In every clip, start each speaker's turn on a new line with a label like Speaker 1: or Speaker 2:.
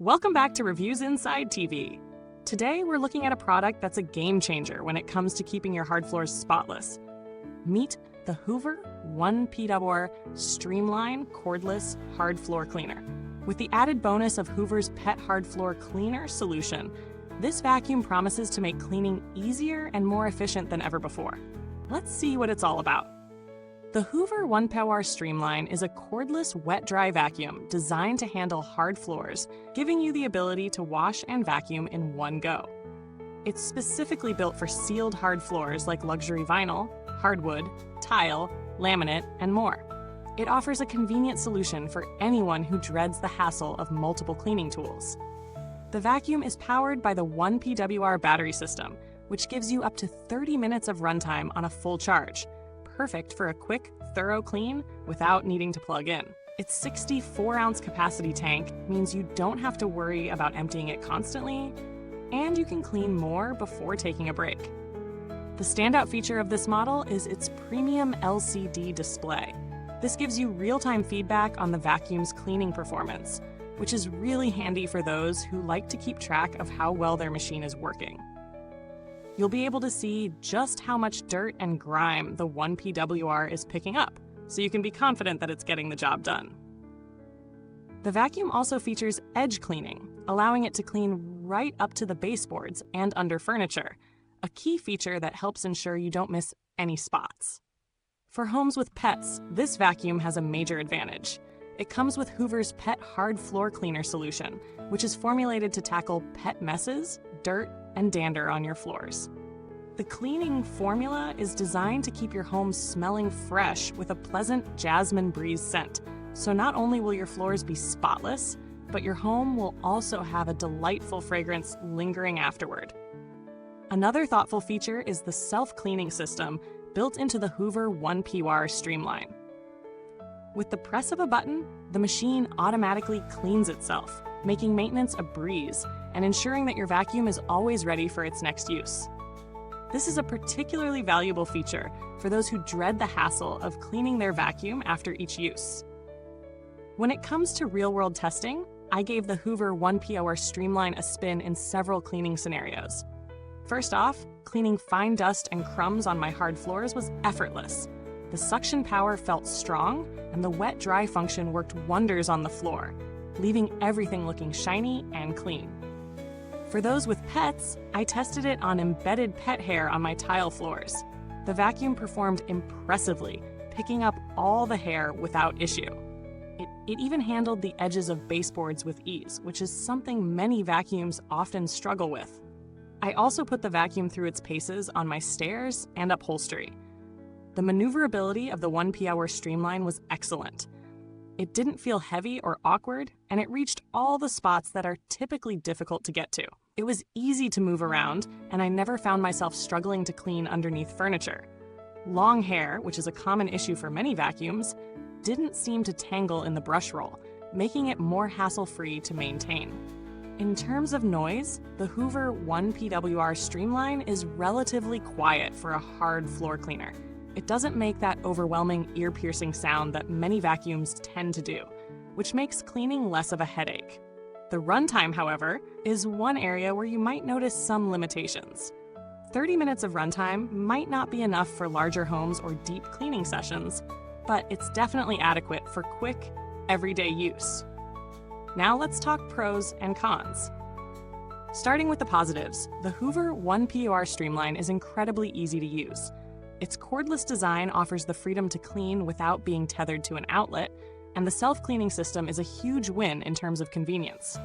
Speaker 1: Welcome back to Reviewsinsidetv. Today we're looking at a product that's a game changer when it comes to keeping your hard floors spotless. Meet the Hoover ONEPWR Streamline Cordless Hard Floor Cleaner. With the added bonus of Hoover's Pet Hard Floor Cleaner solution, this vacuum promises to make cleaning easier and more efficient than ever before. Let's see what it's all about. The Hoover ONEPWR Streamline is a cordless wet-dry vacuum designed to handle hard floors, giving you the ability to wash and vacuum in one go. It's specifically built for sealed hard floors like luxury vinyl, hardwood, tile, laminate, and more. It offers a convenient solution for anyone who dreads the hassle of multiple cleaning tools. The vacuum is powered by the ONEPWR battery system, which gives you up to 30 minutes of runtime on a full charge. Perfect for a quick, thorough clean without needing to plug in. Its 64-ounce capacity tank means you don't have to worry about emptying it constantly, and you can clean more before taking a break. The standout feature of this model is its premium LCD display. This gives you real-time feedback on the vacuum's cleaning performance, which is really handy for those who like to keep track of how well their machine is working. You'll be able to see just how much dirt and grime the ONEPWR is picking up, so you can be confident that it's getting the job done. The vacuum also features edge cleaning, allowing it to clean right up to the baseboards and under furniture, a key feature that helps ensure you don't miss any spots. For homes with pets, this vacuum has a major advantage. It comes with Hoover's Pet Hard Floor Cleaner solution, which is formulated to tackle pet messes, dirt, and dander on your floors. The cleaning formula is designed to keep your home smelling fresh with a pleasant jasmine breeze scent. So not only will your floors be spotless, but your home will also have a delightful fragrance lingering afterward. Another thoughtful feature is the self-cleaning system built into the Hoover ONEPWR Streamline. With the press of a button, the machine automatically cleans itself, making maintenance a breeze and ensuring that your vacuum is always ready for its next use. This is a particularly valuable feature for those who dread the hassle of cleaning their vacuum after each use. When it comes to real-world testing, I gave the Hoover ONEPWR Streamline a spin in several cleaning scenarios. First off, cleaning fine dust and crumbs on my hard floors was effortless. The suction power felt strong, and the wet-dry function worked wonders on the floor, leaving everything looking shiny and clean. For those with pets, I tested it on embedded pet hair on my tile floors. The vacuum performed impressively, picking up all the hair without issue. It even handled the edges of baseboards with ease, which is something many vacuums often struggle with. I also put the vacuum through its paces on my stairs and upholstery. The maneuverability of the ONEPWR Streamline was excellent. It didn't feel heavy or awkward, and it reached all the spots that are typically difficult to get to. It was easy to move around, and I never found myself struggling to clean underneath furniture. Long hair, which is a common issue for many vacuums, didn't seem to tangle in the brush roll, making it more hassle-free to maintain. In terms of noise, the Hoover ONEPWR Streamline is relatively quiet for a hard floor cleaner. It doesn't make that overwhelming, ear-piercing sound that many vacuums tend to do, which makes cleaning less of a headache. The runtime, however, is one area where you might notice some limitations. 30 minutes of runtime might not be enough for larger homes or deep cleaning sessions, but it's definitely adequate for quick, everyday use. Now let's talk pros and cons. Starting with the positives, the Hoover ONEPWR Streamline is incredibly easy to use. Its cordless design offers the freedom to clean without being tethered to an outlet, and the self-cleaning system is a huge win in terms of convenience.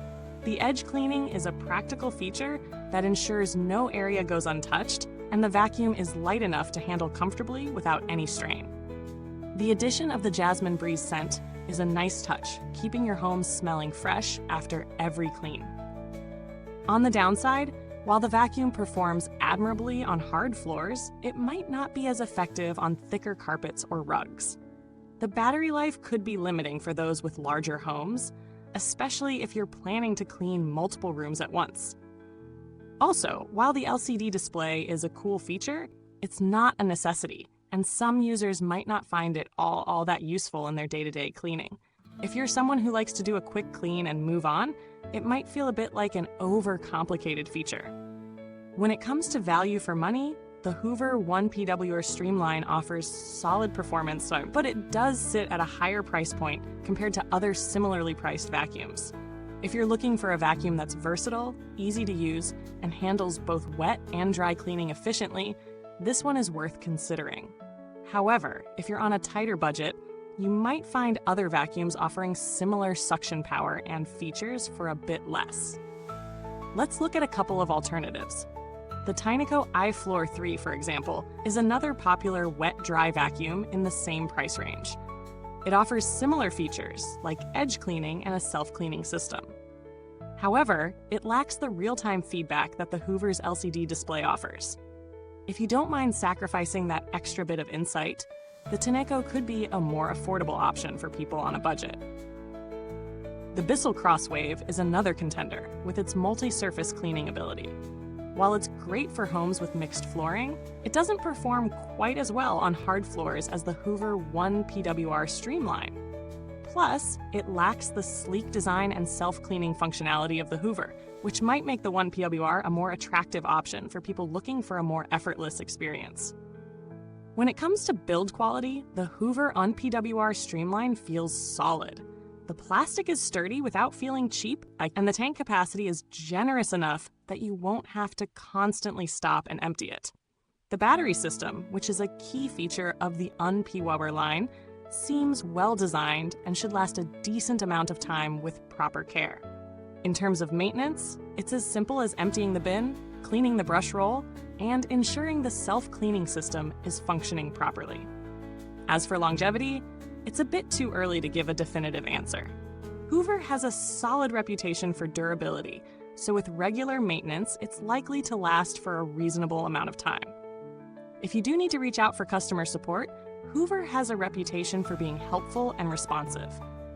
Speaker 1: The edge cleaning is a practical feature that ensures no area goes untouched, and the vacuum is light enough to handle comfortably without any strain. The addition of the jasmine breeze scent is a nice touch, keeping your home smelling fresh after every clean. On the downside, while the vacuum performs admirably on hard floors, it might not be as effective on thicker carpets or rugs. The battery life could be limiting for those with larger homes, especially if you're planning to clean multiple rooms at once. Also, while the LCD display is a cool feature, it's not a necessity, and some users might not find it all that useful in their day-to-day cleaning. If you're someone who likes to do a quick clean and move on, it might feel a bit like an overcomplicated feature. When it comes to value for money, the Hoover ONEPWR Streamline offers solid performance, but it does sit at a higher price point compared to other similarly priced vacuums. If you're looking for a vacuum that's versatile, easy to use, and handles both wet and dry cleaning efficiently, this one is worth considering. However, if you're on a tighter budget, you might find other vacuums offering similar suction power and features for a bit less. Let's look at a couple of alternatives. The Tyneco iFloor 3, for example, is another popular wet-dry vacuum in the same price range. It offers similar features, like edge cleaning and a self-cleaning system. However, it lacks the real-time feedback that the Hoover's LCD display offers. If you don't mind sacrificing that extra bit of insight, the Tyneco could be a more affordable option for people on a budget. The Bissell Crosswave is another contender with its multi-surface cleaning ability. While it's great for homes with mixed flooring, it doesn't perform quite as well on hard floors as the Hoover ONEPWR Streamline. Plus, it lacks the sleek design and self-cleaning functionality of the Hoover, which might make the ONEPWR a more attractive option for people looking for a more effortless experience. When it comes to build quality, the Hoover ONEPWR Streamline feels solid. The plastic is sturdy without feeling cheap, and the tank capacity is generous enough that you won't have to constantly stop and empty it. The battery system, which is a key feature of the ONEPWR line, seems well designed and should last a decent amount of time with proper care. In terms of maintenance, it's as simple as emptying the bin, cleaning the brush roll, and ensuring the self-cleaning system is functioning properly. As for longevity, it's a bit too early to give a definitive answer. Hoover has a solid reputation for durability, so with regular maintenance, it's likely to last for a reasonable amount of time. If you do need to reach out for customer support, Hoover has a reputation for being helpful and responsive.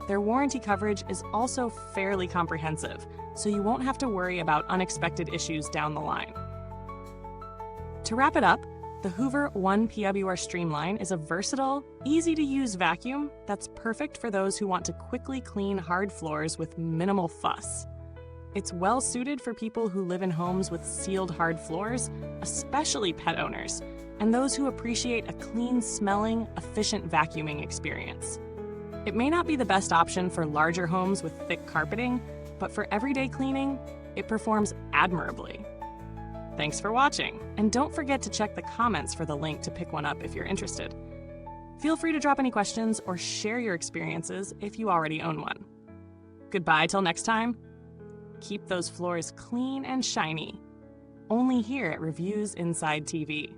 Speaker 1: Their warranty coverage is also fairly comprehensive, so you won't have to worry about unexpected issues down the line. To wrap it up, the Hoover ONEPWR Streamline is a versatile, easy-to-use vacuum that's perfect for those who want to quickly clean hard floors with minimal fuss. It's well-suited for people who live in homes with sealed hard floors, especially pet owners, and those who appreciate a clean-smelling, efficient vacuuming experience. It may not be the best option for larger homes with thick carpeting, but for everyday cleaning, it performs admirably. Thanks for watching, and don't forget to check the comments for the link to pick one up if you're interested. Feel free to drop any questions or share your experiences if you already own one. Goodbye till next time. Keep those floors clean and shiny. Only here at Reviewsinside TV.